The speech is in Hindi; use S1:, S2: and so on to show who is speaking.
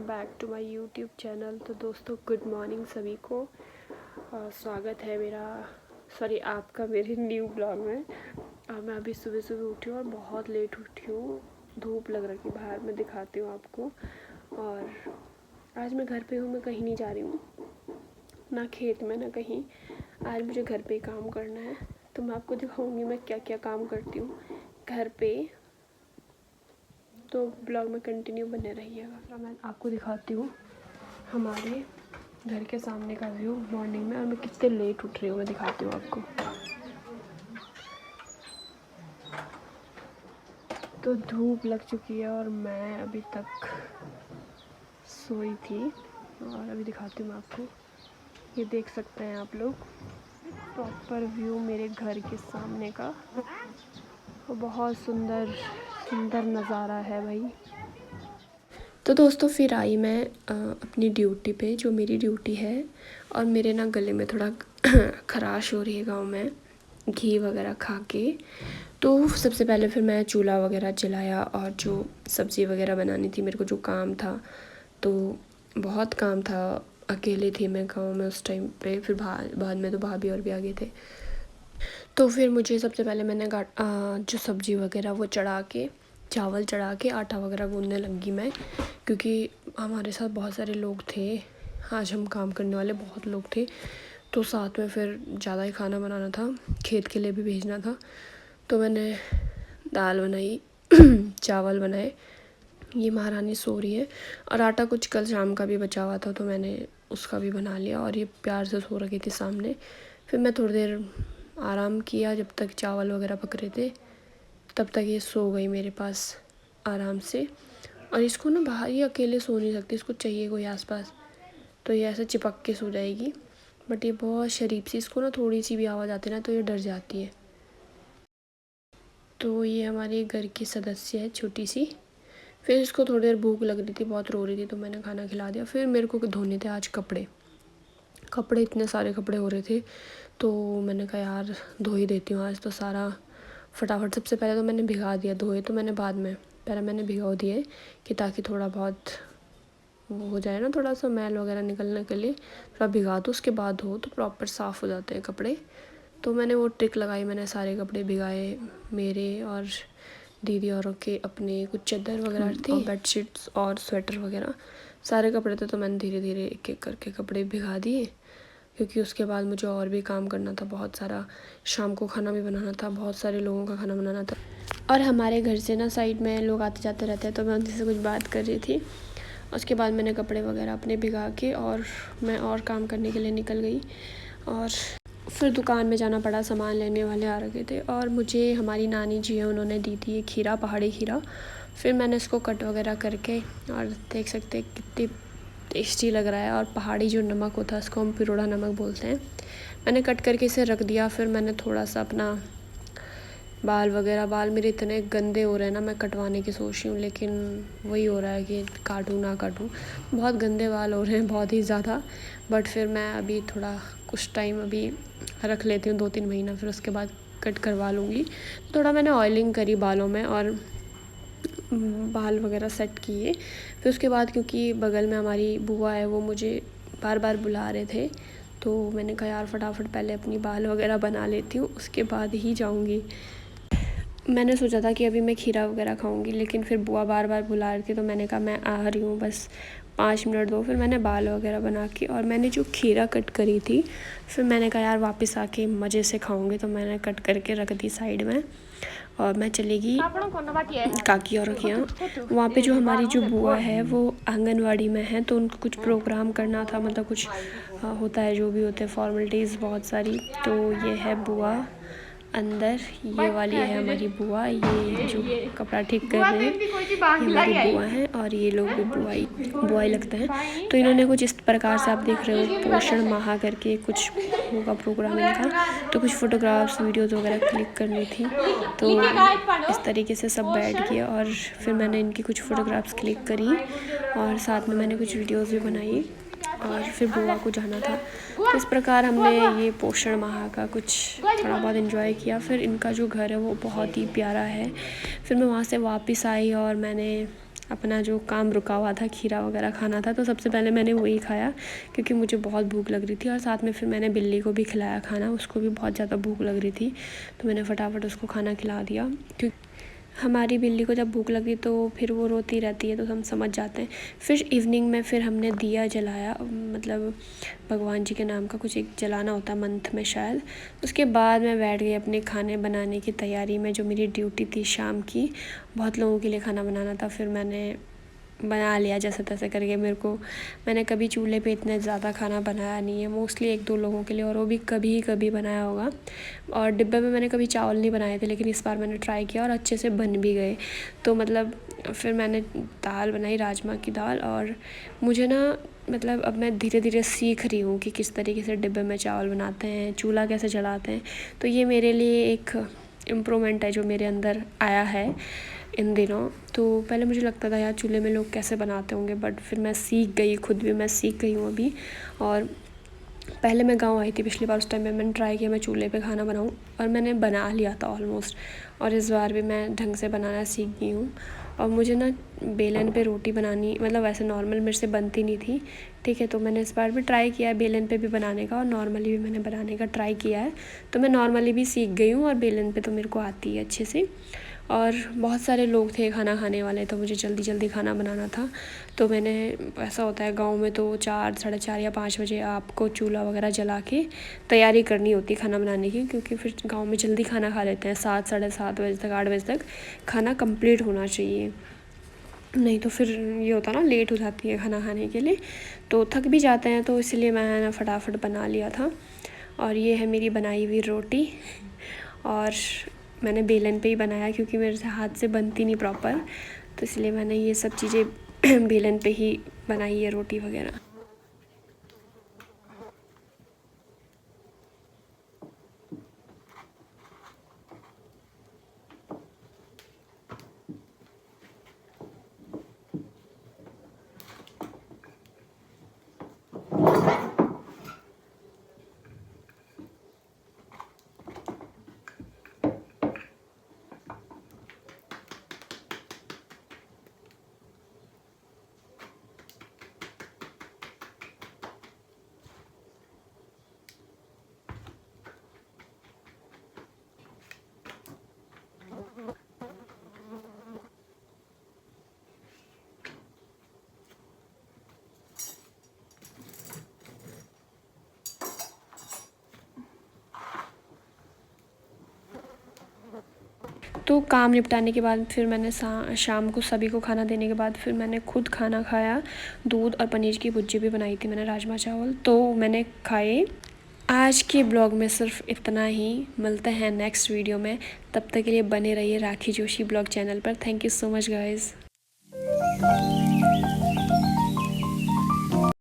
S1: Back to my YouTube channel. तो दोस्तों गुड मॉर्निंग सभी को। स्वागत है आपका मेरे न्यू ब्लॉग में। मैं अभी सुबह सुबह उठी हूँ और बहुत लेट उठी हूँ। धूप लग रही है बाहर, मैं दिखाती हूँ आपको। और आज मैं घर पे हूँ, मैं कहीं नहीं जा रही हूँ, ना खेत में ना कहीं। आज मुझे घर पे ही काम करना है, तो मैं आपको दिखाऊँगी मैं क्या क्या काम करती हूँ घर पे। तो ब्लॉग में कंटिन्यू बने रहिएगा। मैं आपको दिखाती हूँ हमारे घर के सामने का व्यू मॉर्निंग में, और मैं कितने लेट उठ रही हूँ मैं दिखाती हूँ आपको। तो धूप लग चुकी है और मैं अभी तक सोई थी, और अभी दिखाती हूँ मैं आपको। ये देख सकते हैं आप लोग प्रॉपर व्यू मेरे घर के सामने का। और बहुत सुंदर सुंदर नज़ारा है भाई। तो दोस्तों फिर आई मैं अपनी ड्यूटी पे, जो मेरी ड्यूटी है। और मेरे ना गले में थोड़ा खराश हो रही है गाँव में, घी वगैरह खा के। तो सबसे पहले फिर मैं चूल्हा वगैरह जलाया, और जो सब्ज़ी वगैरह बनानी थी, मेरे को जो काम था, तो बहुत काम था। अकेले थी मैं गाँव में उस टाइम पे। फिर बाद में तो भाभी और भी आ गए थे। तो फिर मुझे सबसे पहले मैंने जो सब्ज़ी वगैरह वो चढ़ा के, चावल चढ़ा के आटा वगैरह गूँधने लगी मैं, क्योंकि हमारे साथ बहुत सारे लोग थे। आज हम काम करने वाले बहुत लोग थे, तो साथ में फिर ज़्यादा ही खाना बनाना था, खेत के लिए भी भेजना था। तो मैंने दाल बनाई चावल बनाए। ये महारानी सो रही है, और आटा कुछ कल शाम का भी बचा हुआ था, तो मैंने उसका भी बना लिया। और ये प्यार से सो रखी थी सामने। फिर मैं थोड़ी देर आराम किया, जब तक चावल वगैरह पक रहे थे तब तक ये सो गई मेरे पास आराम से। और इसको ना बाहर ही अकेले सो नहीं सकती, इसको चाहिए कोई आसपास, तो ये ऐसे चिपक के सो जाएगी। बट ये बहुत शरीफ सी, इसको ना थोड़ी सी भी आवाज़ आती है ना तो ये डर जाती है। तो ये हमारे घर की सदस्य है छोटी सी। फिर इसको थोड़ी देर भूख लग रही थी, बहुत रो रही थी, तो मैंने खाना खिला दिया। फिर मेरे को धोने थे आज कपड़े इतने सारे कपड़े हो रहे थे, तो मैंने कहा यार धो ही देती हूँ आज तो सारा फटाफट। सबसे पहले तो मैंने भिगा दिया, धोए तो मैंने बाद में, पहले मैंने भिगो दिए कि ताकि थोड़ा बहुत वो हो जाए ना, थोड़ा सा मैल वगैरह निकलने के लिए थोड़ा भिगा दो, उसके बाद धो तो प्रॉपर साफ़ हो जाते हैं कपड़े। तो मैंने वो ट्रिक लगाई, मैंने सारे कपड़े भिगाए, मेरे और दीदी औरों के, अपने कुछ चादर वगैरह थी और बेडशीट्स और स्वेटर वगैरह सारे कपड़े थे। तो मैंने धीरे धीरे एक एक करके कपड़े भिगा दिए, क्योंकि उसके बाद मुझे और भी काम करना था बहुत सारा। शाम को खाना भी बनाना था, बहुत सारे लोगों का खाना बनाना था। और हमारे घर से ना साइड में लोग आते जाते रहते हैं, तो मैं उनसे कुछ बात कर रही थी। उसके बाद मैंने कपड़े वगैरह अपने भिगा के और मैं और काम करने के लिए निकल गई। और फिर दुकान में जाना पड़ा, सामान लेने वाले आ रखे थे। और मुझे हमारी नानी जी है, उन्होंने दी थी ये खीरा, पहाड़ी खीरा। फिर मैंने इसको कट वगैरह करके, और देख सकते हैं कितनी टेस्टी लग रहा है। और पहाड़ी जो नमक होता है उसको हम पिरोड़ा नमक बोलते हैं। मैंने कट करके इसे रख दिया। फिर मैंने थोड़ा सा अपना बाल मेरे इतने गंदे हो रहे हैं ना, मैं कटवाने की सोच रही हूँ, लेकिन वही हो रहा है कि काटूँ ना काटूँ। बहुत गंदे बाल हो रहे हैं, बहुत ही ज़्यादा। बट फिर मैं अभी थोड़ा कुछ टाइम अभी रख लेती हूँ, 2-3 महीना, फिर उसके बाद कट करवा लूँगी। थोड़ा मैंने ऑयलिंग करी बालों में और बाल वगैरह सेट किए। फिर उसके बाद क्योंकि बगल में हमारी बुआ है, वो मुझे बार बार बुला रहे थे, तो मैंने कहा यार फटाफट पहले अपनी बाल वगैरह बना लेती हूँ, उसके बाद ही जाऊँगी। मैंने सोचा था कि अभी मैं खीरा वगैरह खाऊंगी, लेकिन फिर बुआ बार बार बुला रही थी, तो मैंने कहा मैं आ रही हूँ, बस 5 मिनट दो। फिर मैंने बाल वगैरह बना के, और मैंने जो खीरा कट करी थी, फिर मैंने कहा यार वापस आके मज़े से खाऊंगी, तो मैंने कट करके रख दी साइड में। और मैं चलेगी काकी और के यहाँ। वहाँ पे जो हमारी जो बुआ है वो आंगनवाड़ी में है, तो उनको कुछ प्रोग्राम करना था, मतलब कुछ होता है, जो भी होते हैं फॉर्मेलिटीज़ बहुत सारी। तो ये है बुआ अंदर, ये वाली है हमारी बुआ, ये जो कपड़ा ठीक कर रहे हैं ये हमारी बुआ है। और ये लोग भी बुआई लगता है। तो इन्होंने कुछ इस प्रकार से, आप देख रहे हो, पोषण माह करके कुछ होगा प्रोग्राम इनका, तो कुछ फ़ोटोग्राफ्स वीडियोज़ वगैरह क्लिक करनी थी। तो इस तरीके से सब बैठ गया, और फिर मैंने इनकी कुछ फ़ोटोग्राफ्स क्लिक करी, और साथ में मैंने कुछ वीडियोज़ भी बनाई, और फिर बुआ को जाना था। तो इस प्रकार हमने ये पोषण माह का कुछ थोड़ा बहुत एंजॉय किया। फिर इनका जो घर है वो बहुत ही प्यारा है। फिर मैं वहाँ से वापस आई, और मैंने अपना जो काम रुका हुआ था, खीरा वगैरह खाना था, तो सबसे पहले मैंने वही खाया क्योंकि मुझे बहुत भूख लग रही थी। और साथ में फिर मैंने बिल्ली को भी खिलाया खाना, उसको भी बहुत ज़्यादा भूख लग रही थी, तो मैंने फटाफट उसको खाना खिला दिया। क्योंकि हमारी बिल्ली को जब भूख लगी तो फिर वो रोती रहती है, तो हम समझ जाते हैं। फिर इवनिंग में फिर हमने दिया जलाया, मतलब भगवान जी के नाम का कुछ एक जलाना होता है मंथ में शायद। उसके बाद मैं बैठ गई अपने खाने बनाने की तैयारी में, जो मेरी ड्यूटी थी शाम की। बहुत लोगों के लिए खाना बनाना था, फिर मैंने बना लिया जैसे तैसे करके। मैंने कभी चूल्हे पे इतने ज़्यादा खाना बनाया नहीं है, मोस्टली 1-2 लोगों के लिए, और वो भी कभी कभी बनाया होगा। और डिब्बे में मैंने कभी चावल नहीं बनाए थे, लेकिन इस बार मैंने ट्राई किया और अच्छे से बन भी गए। तो मतलब फिर मैंने दाल बनाई, राजमा की दाल। और मुझे ना मतलब अब मैं धीरे धीरे सीख रही हूँ कि किस तरीके से डिब्बे में चावल बनाते हैं, चूल्हा कैसे जलाते हैं। तो ये मेरे लिए एक इम्प्रूवमेंट है जो मेरे अंदर आया है इन दिनों। तो पहले मुझे लगता था यार चूल्हे में लोग कैसे बनाते होंगे, बट फिर मैं सीख गई, खुद भी मैं सीख गई हूँ अभी। और पहले मैं गांव आई थी पिछली बार, उस टाइम में मैंने ट्राई किया मैं चूल्हे पे खाना बनाऊँ, और मैंने बना लिया था ऑलमोस्ट। और इस बार भी मैं ढंग से बनाना सीख गई हूँ। और मुझे ना बेलन पे रोटी बनानी, मतलब वैसे नॉर्मल मेरे से बनती नहीं थी, ठीक है। तो मैंने इस बार भी ट्राई किया है बेलन पे भी बनाने का, और नॉर्मली भी मैंने बनाने का ट्राई किया है। तो मैं नॉर्मली भी सीख गई हूँ, और बेलन पे तो मेरे को आती है अच्छे से। और बहुत सारे लोग थे खाना खाने वाले, तो मुझे जल्दी जल्दी खाना बनाना था। तो मैंने, ऐसा होता है गांव में तो 4, साढ़े 4 या 5 बजे आपको चूल्हा वगैरह जला के तैयारी करनी होती है खाना बनाने की, क्योंकि फिर गांव में जल्दी खाना खा लेते हैं। 7, साढ़े 7 बजे तक, 8 बजे तक खाना कंप्लीट होना चाहिए, नहीं तो फिर ये होता ना लेट हो जाती है खाना खाने के लिए, तो थक भी जाते हैं। तो इसलिए मैं फटाफट बना लिया था। और ये है मेरी बनाई हुई रोटी। और मैंने बेलन पे ही बनाया क्योंकि मेरे से हाथ से बनती नहीं प्रॉपर, तो इसलिए मैंने ये सब चीज़ें बेलन पे ही बनाई है, रोटी वगैरह। तो काम निपटाने के बाद फिर मैंने शाम को सभी को खाना देने के बाद फिर मैंने खुद खाना खाया। दूध और पनीर की भुर्जी भी बनाई थी मैंने, राजमा चावल, तो मैंने खाए। आज के ब्लॉग में सिर्फ इतना ही। मिलते हैं नेक्स्ट वीडियो में, तब तक के लिए बने रहिए राखी जोशी ब्लॉग चैनल पर। Thank you so much guys.